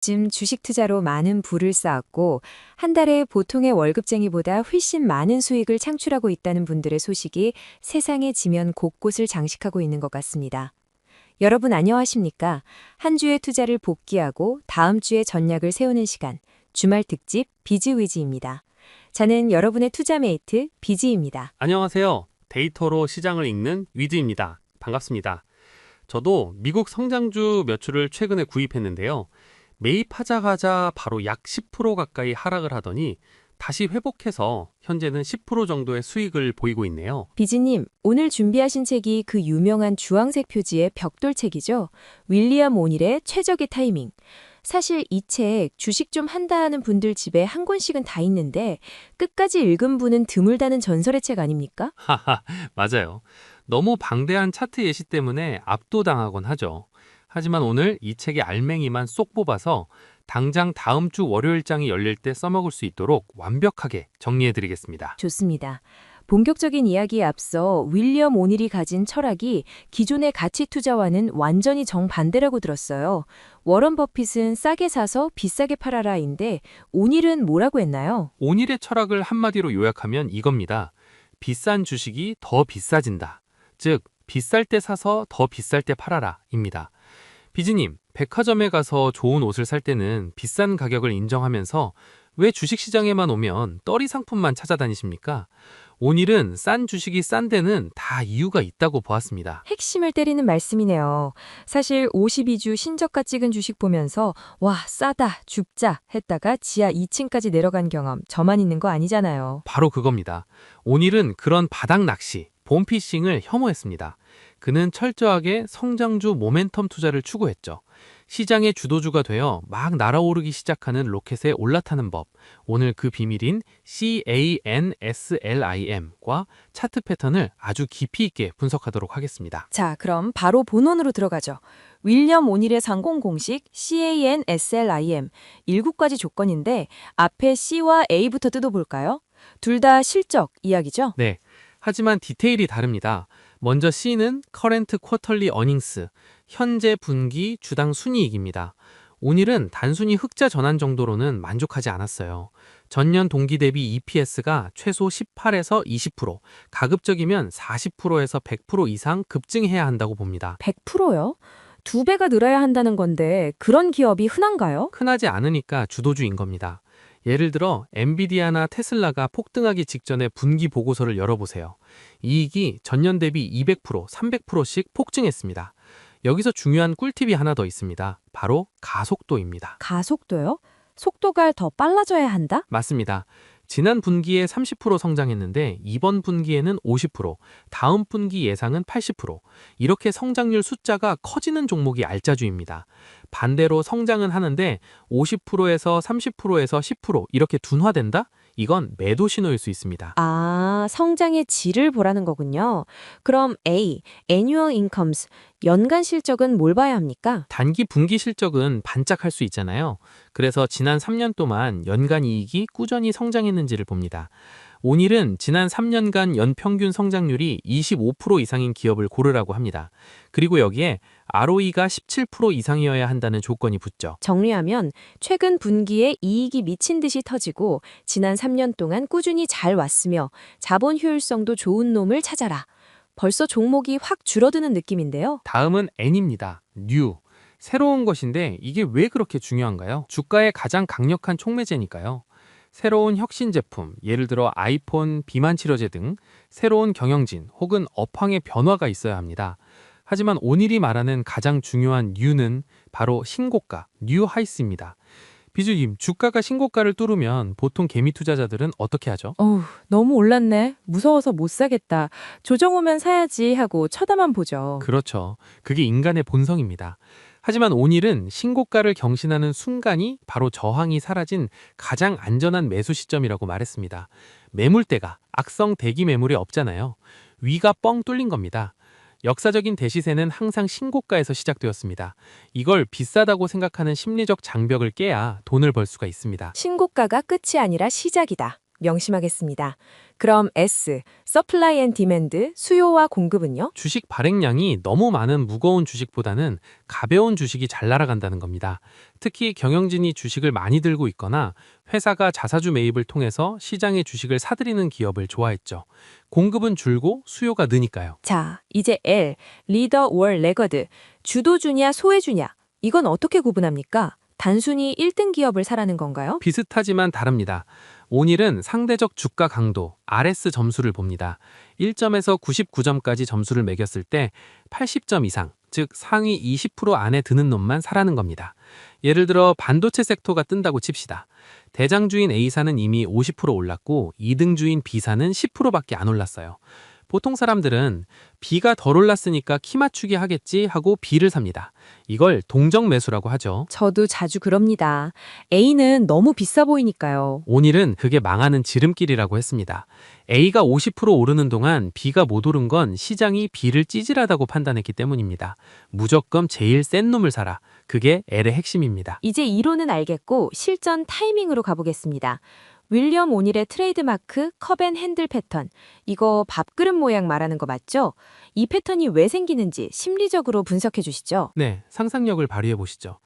요즘 주식 투자로 많은 부를 쌓았고 한 달에 보통의 월급쟁이보다 훨씬 많은 수익을 창출하고 있다는 분들의 소식이 세상의 지면 곳곳을 장식하고 있는 것 같습니다. 여러분 안녕하십니까? 한 주의 투자를 복귀하고 다음 주에 전략을 세우는 시간, 주말 특집 비즈위즈입니다. 저는 여러분의 투자 메이트 비지입니다. 안녕하세요. 데이터로 시장을 읽는 위드입니다. 반갑습니다. 저도 미국 성장주 몇 주를 최근에 구입했는데요. 매입하자마자 바로 약 10% 가까이 하락을 하더니 다시 회복해서 현재는 10% 정도의 수익을 보이고 있네요. 비지님, 오늘 준비하신 책이 그 유명한 주황색 표지의 벽돌책이죠? 윌리엄 오닐의 최적의 타이밍. 사실 이 책 주식 좀 한다 하는 분들 집에 한 권씩은 다 있는데 끝까지 읽은 분은 드물다는 전설의 책 아닙니까? 하하, 맞아요. 너무 방대한 차트 예시 때문에 압도당하곤 하죠. 하지만 오늘 이 책의 알맹이만 쏙 뽑아서 당장 다음 주 월요일장이 열릴 때 써먹을 수 있도록 완벽하게 정리해드리겠습니다. 좋습니다. 본격적인 이야기에 앞서 윌리엄 오닐이 가진 철학이 기존의 가치 투자와는 완전히 정반대라고 들었어요. 워런 버핏은 싸게 사서 비싸게 팔아라인데 오닐은 뭐라고 했나요? 오닐의 철학을 한마디로 요약하면 이겁니다. 비싼 주식이 더 비싸진다. 즉, 비쌀 때 사서 더 비쌀 때 팔아라 입니다. 비지님, 백화점에 가서 좋은 옷을 살 때는 비싼 가격을 인정하면서 왜 주식시장에만 오면 떨이 상품만 찾아다니십니까? 오닐은 싼 주식이 싼 데는 다 이유가 있다고 보았습니다. 핵심을 때리는 말씀이네요. 사실 52주 신저가 찍은 주식 보면서 와 싸다 죽자 했다가 지하 2층까지 내려간 경험 저만 있는 거 아니잖아요. 바로 그겁니다. 오닐은 그런 바닥 낚시, 봄피싱을 혐오했습니다. 그는 철저하게 성장주 모멘텀 투자를 추구했죠. 시장의 주도주가 되어 막 날아오르기 시작하는 로켓에 올라타는 법. 오늘 그 비밀인 CANSLIM과 차트 패턴을 아주 깊이 있게 분석하도록 하겠습니다. 자, 그럼 바로 본론으로 들어가죠. 윌리엄 오닐의 상공 공식 CANSLIM 7가지 조건인데 앞에 C와 A부터 뜯어볼까요? 둘 다 실적 이야기죠? 네. 하지만 디테일이 다릅니다. 먼저 C는 Current Quarterly Earnings, 현재 분기 주당 순이익입니다. 오닐은 단순히 흑자 전환 정도로는 만족하지 않았어요. 전년 동기 대비 EPS가 최소 18에서 20%, 가급적이면 40%에서 100% 이상 급증해야 한다고 봅니다. 100%요? 2배가 늘어야 한다는 건데 그런 기업이 흔한가요? 흔하지 않으니까 주도주인 겁니다. 예를 들어 엔비디아나 테슬라가 폭등하기 직전에 분기 보고서를 열어보세요. 이익이 전년 대비 200%, 300%씩 폭증했습니다. 여기서 중요한 꿀팁이 하나 더 있습니다. 바로 가속도입니다. 가속도요? 속도가 더 빨라져야 한다? 맞습니다. 지난 분기에 30% 성장했는데 이번 분기에는 50%, 다음 분기 예상은 80%. 이렇게 성장률 숫자가 커지는 종목이 알짜주입니다. 반대로 성장은 하는데 50%에서 30%에서 10% 이렇게 둔화된다? 이건 매도 신호일 수 있습니다. 아, 성장의 질을 보라는 거군요. 그럼 A, Annual Incomes, 연간 실적은 뭘 봐야 합니까? 단기 분기 실적은 반짝할 수 있잖아요. 그래서 지난 3년 동안 연간 이익이 꾸준히 성장했는지를 봅니다. 오닐은 지난 3년간 연평균 성장률이 25% 이상인 기업을 고르라고 합니다. 그리고 여기에 ROE가 17% 이상이어야 한다는 조건이 붙죠. 정리하면 최근 분기에 이익이 미친 듯이 터지고 지난 3년 동안 꾸준히 잘 왔으며 자본 효율성도 좋은 놈을 찾아라. 벌써 종목이 확 줄어드는 느낌인데요. 다음은 N입니다. New. 새로운 것인데 이게 왜 그렇게 중요한가요? 주가의 가장 강력한 촉매제니까요. 새로운 혁신 제품, 예를 들어 아이폰 비만 치료제 등 새로운 경영진 혹은 업황의 변화가 있어야 합니다. 하지만 오닐이 말하는 가장 중요한 뉴는 바로 신고가, 뉴 하이스입니다. 비주님, 주가가 신고가를 뚫으면 보통 개미 투자자들은 어떻게 하죠? 어우, 너무 올랐네. 무서워서 못 사겠다. 조정 오면 사야지 하고 쳐다만 보죠. 그렇죠. 그게 인간의 본성입니다. 하지만 오닐은 신고가를 경신하는 순간이 바로 저항이 사라진 가장 안전한 매수 시점이라고 말했습니다. 매물대가 악성 대기 매물이 없잖아요. 위가 뻥 뚫린 겁니다. 역사적인 대시세는 항상 신고가에서 시작되었습니다. 이걸 비싸다고 생각하는 심리적 장벽을 깨야 돈을 벌 수가 있습니다. 신고가가 끝이 아니라 시작이다. 명심하겠습니다. 그럼 S, Supply and Demand, 수요와 공급은요? 주식 발행량이 너무 많은 무거운 주식보다는 가벼운 주식이 잘 날아간다는 겁니다. 특히 경영진이 주식을 많이 들고 있거나 회사가 자사주 매입을 통해서 시장에 주식을 사들이는 기업을 좋아했죠. 공급은 줄고 수요가 느니까요. 자, 이제 L, 리더 월 레거드, 주도주냐 소외주냐. 이건 어떻게 구분합니까? 단순히 1등 기업을 사라는 건가요? 비슷하지만 다릅니다. 오닐은 상대적 주가 강도, RS 점수를 봅니다. 1점에서 99점까지 점수를 매겼을 때 80점 이상, 즉 상위 20% 안에 드는 놈만 사라는 겁니다. 예를 들어 반도체 섹터가 뜬다고 칩시다. 대장주인 A사는 이미 50% 올랐고 2등주인 B사는 10%밖에 안 올랐어요. 보통 사람들은 B가 덜 올랐으니까 키 맞추기 하겠지 하고 B를 삽니다. 이걸 동정 매수라고 하죠. 저도 자주 그럽니다. A는 너무 비싸 보이니까요. 오닐은 그게 망하는 지름길이라고 했습니다. A가 50% 오르는 동안 B가 못 오른 건 시장이 B를 찌질하다고 판단했기 때문입니다. 무조건 제일 센 놈을 사라. 그게 L의 핵심입니다. 이제 이론은 알겠고 실전 타이밍으로 가보겠습니다. 윌리엄 오닐의 트레이드마크 컵앤핸들 패턴. 이거 밥그릇 모양 말하는 거 맞죠? 이 패턴이 왜 생기는지 심리적으로 분석해 주시죠. 네, 상상력을 발휘해 보시죠.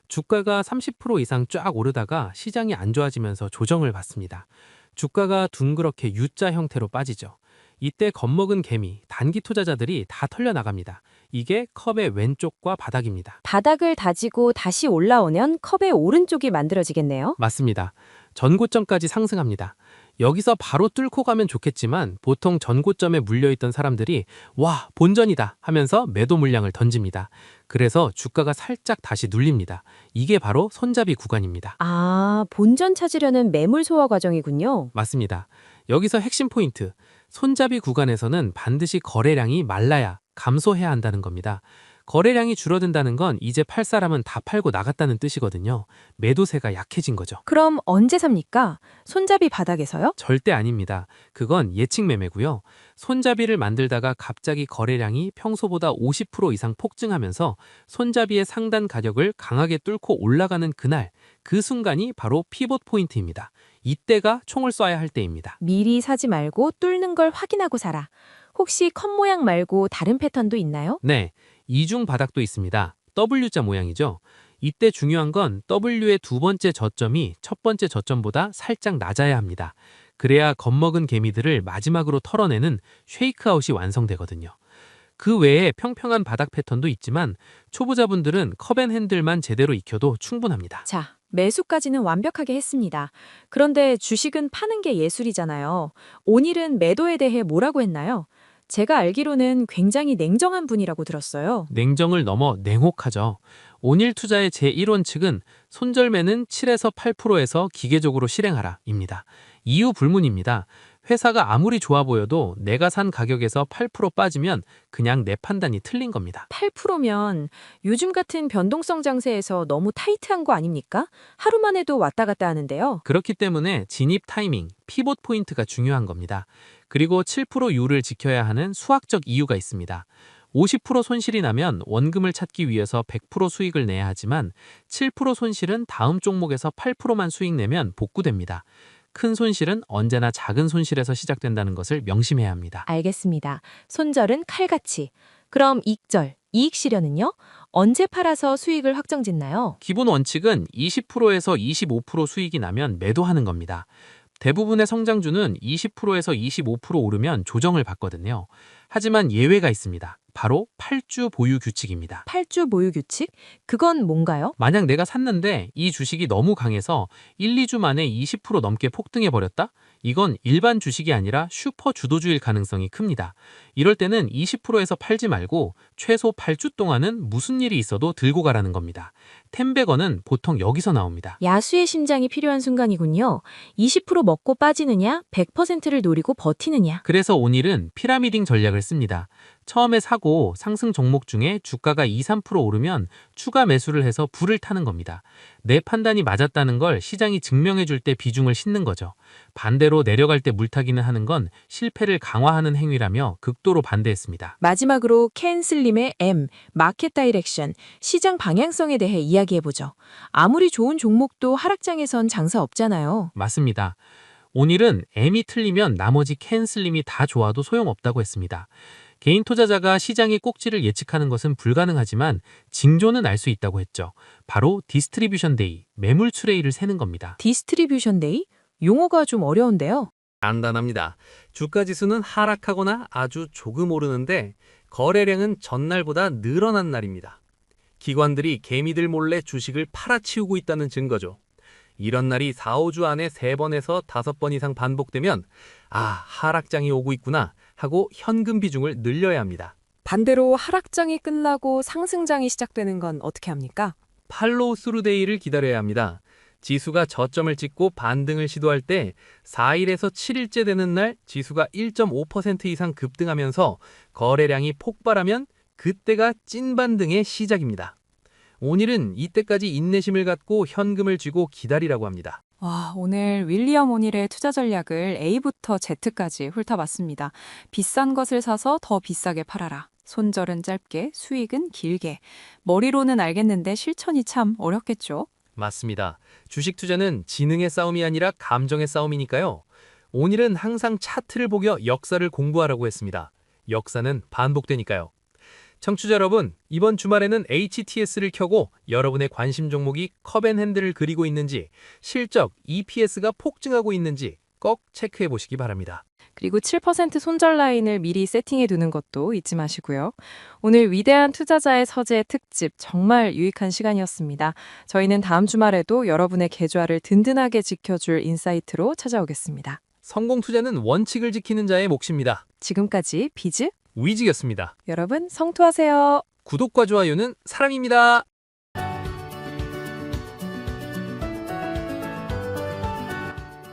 주가가 30% 이상 쫙 오르다가 시장이 안 좋아지면서 조정을 받습니다. 주가가 둥그렇게 U자 형태로 빠지죠. 이때 겁먹은 개미, 단기 투자자들이 다 털려나갑니다. 이게 컵의 왼쪽과 바닥입니다. 바닥을 다지고 다시 올라오면 컵의 오른쪽이 만들어지겠네요. 맞습니다. 전고점까지 상승합니다. 여기서 바로 뚫고 가면 좋겠지만 보통 전고점에 물려있던 사람들이 와, 본전이다 하면서 매도 물량을 던집니다. 그래서 주가가 살짝 다시 눌립니다. 이게 바로 손잡이 구간입니다. 아, 본전 찾으려는 매물 소화 과정이군요. 맞습니다. 여기서 핵심 포인트. 손잡이 구간에서는 반드시 거래량이 말라야 감소해야 한다는 겁니다. 거래량이 줄어든다는 건 이제 팔 사람은 다 팔고 나갔다는 뜻이거든요. 매도세가 약해진 거죠. 그럼 언제 삽니까? 손잡이 바닥에서요? 절대 아닙니다. 그건 예측 매매고요. 손잡이를 만들다가 갑자기 거래량이 평소보다 50% 이상 폭증하면서 손잡이의 상단 가격을 강하게 뚫고 올라가는 그날, 그 순간이 바로 피봇 포인트입니다. 이때가 총을 쏴야 할 때입니다. 미리 사지 말고 뚫는 걸 확인하고 사라. 혹시 컵 모양 말고 다른 패턴도 있나요? 네, 이중 바닥도 있습니다. W자 모양이죠. 이때 중요한 건 W의 두 번째 저점이 첫 번째 저점보다 살짝 낮아야 합니다. 그래야 겁먹은 개미들을 마지막으로 털어내는 쉐이크아웃이 완성되거든요. 그 외에 평평한 바닥 패턴도 있지만 초보자분들은 컵앤핸들만 제대로 익혀도 충분합니다. 자, 매수까지는 완벽하게 했습니다. 그런데 주식은 파는 게 예술이잖아요. 오닐은 매도에 대해 뭐라고 했나요? 제가 알기로는 굉장히 냉정한 분이라고 들었어요. 냉정을 넘어 냉혹하죠. 온일 투자의 제1원칙은 손절매는 7에서 8%에서 기계적으로 실행하라 입니다. 이유 불문입니다. 회사가 아무리 좋아 보여도 내가 산 가격에서 8% 빠지면 그냥 내 판단이 틀린 겁니다. 8%면 요즘 같은 변동성 장세에서 너무 타이트한 거 아닙니까? 하루만 해도 왔다 갔다 하는데요. 그렇기 때문에 진입 타이밍, 피봇 포인트가 중요한 겁니다. 그리고 7% 유를 지켜야 하는 수학적 이유가 있습니다. 50% 손실이 나면 원금을 찾기 위해서 100% 수익을 내야 하지만 7% 손실은 다음 종목에서 8%만 수익 내면 복구됩니다. 큰 손실은 언제나 작은 손실에서 시작된다는 것을 명심해야 합니다. 알겠습니다. 손절은 칼같이. 그럼 익절, 이익 실현은요? 언제 팔아서 수익을 확정짓나요? 기본 원칙은 20%에서 25% 수익이 나면 매도하는 겁니다. 대부분의 성장주는 20%에서 25% 오르면 조정을 받거든요. 하지만 예외가 있습니다. 바로 8주 보유 규칙입니다. 8주 보유 규칙? 그건 뭔가요? 만약 내가 샀는데 이 주식이 너무 강해서 1, 2주 만에 20% 넘게 폭등해버렸다? 이건 일반 주식이 아니라 슈퍼 주도주일 가능성이 큽니다. 이럴 때는 20%에서 팔지 말고 최소 8주 동안은 무슨 일이 있어도 들고 가라는 겁니다. 텐베거는 보통 여기서 나옵니다. 야수의 심장이 필요한 순간이군요. 20% 먹고 빠지느냐, 100%를 노리고 버티느냐. 그래서 오닐은 피라미딩 전략을 씁니다. 처음에 사고 상승 종목 중에 주가가 2, 3% 오르면 추가 매수를 해서 불을 타는 겁니다. 내 판단이 맞았다는 걸 시장이 증명해 줄 때 비중을 싣는 거죠. 반대로 내려갈 때 물타기는 하는 건 실패를 강화하는 행위라며 극도로 반대했습니다. 마지막으로 켄 슬림의 M, 마켓 다이렉션, 시장 방향성에 대해 이야기해보죠. 아무리 좋은 종목도 하락장에선 장사 없잖아요. 맞습니다. 오닐은 M이 틀리면 나머지 캔슬림이 다 좋아도 소용없다고 했습니다. 개인 투자자가 시장의 꼭지를 예측하는 것은 불가능하지만 징조는 알 수 있다고 했죠. 바로 디스트리뷰션 데이, 매물 추레이를 세는 겁니다. 디스트리뷰션 데이? 용어가 좀 어려운데요. 간단합니다. 주가 지수는 하락하거나 아주 조금 오르는데 거래량은 전날보다 늘어난 날입니다. 기관들이 개미들 몰래 주식을 팔아치우고 있다는 증거죠. 이런 날이 4, 5주 안에 3번에서 5번 이상 반복되면 하락장이 오고 있구나 하고 현금 비중을 늘려야 합니다. 반대로 하락장이 끝나고 상승장이 시작되는 건 어떻게 합니까? 팔로우 스루 데이를 기다려야 합니다. 지수가 저점을 찍고 반등을 시도할 때 4일에서 7일째 되는 날 지수가 1.5% 이상 급등하면서 거래량이 폭발하면 그때가 찐 반등의 시작입니다. 오닐은 이때까지 인내심을 갖고 현금을 쥐고 기다리라고 합니다. 와, 오늘 윌리엄 오닐의 투자 전략을 A부터 Z까지 훑어봤습니다. 비싼 것을 사서 더 비싸게 팔아라. 손절은 짧게, 수익은 길게. 머리로는 알겠는데 실천이 참 어렵겠죠? 맞습니다. 주식 투자는 지능의 싸움이 아니라 감정의 싸움이니까요. 오닐은 항상 차트를 보며 역사를 공부하라고 했습니다. 역사는 반복되니까요. 청취자 여러분, 이번 주말에는 HTS를 켜고 여러분의 관심 종목이 컵앤핸들을 그리고 있는지, 실적 EPS가 폭증하고 있는지 꼭 체크해 보시기 바랍니다. 그리고 7% 손절 라인을 미리 세팅해 두는 것도 잊지 마시고요. 오늘 위대한 투자자의 서재 특집 정말 유익한 시간이었습니다. 저희는 다음 주말에도 여러분의 계좌를 든든하게 지켜줄 인사이트로 찾아오겠습니다. 성공 투자는 원칙을 지키는 자의 몫입니다. 지금까지 비즈 위직이었습니다. 여러분 성투하세요. 구독과 좋아요는 사랑입니다.